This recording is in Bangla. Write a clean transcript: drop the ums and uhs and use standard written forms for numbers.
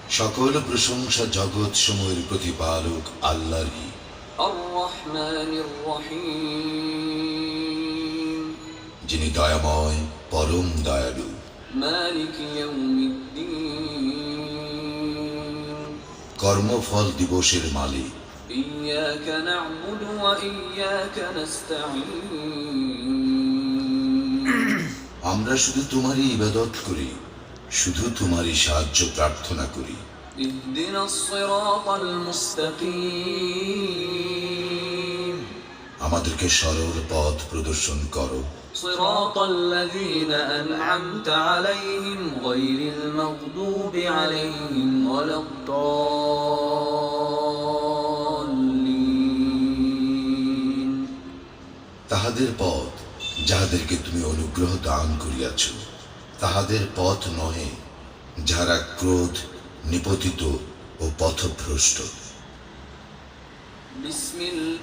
সকল প্রশংসা জগৎ সমূহের প্রতিপালক আল্লাহরই। আর-রহমানির রহিম, যিনি দয়াময় পরম দয়ালু। মালিক ইয়াউমিদ্দিন, কর্মফল দিবসের মালিক। ইয়্যাকা না'বুদু ওয়া ইয়্যাকা নাস্তাঈন, আমরা শুধু তোমারই ইবাদত করি, শুধু তোমারই সাহায্য প্রার্থনা করি। ইহদিনাস সিরাতাল মুস্তাকিম, আমাদেরকে সরল পথ প্রদর্শন করো। সিরাতাল লাযীনা আন'আমতা আলাইহিম গায়রিল মাগদুবি আলাইহিম ওয়ালাদ-দাল্লিন, তাহাদের পথ যাহাদেরকে তুমি অনুগ্রহ দান করিয়াছ, তাহাদের পথ নহে যাহারা ক্রোধ নিপতিত ও পথভ্রষ্ট। বিসমিল্লাহ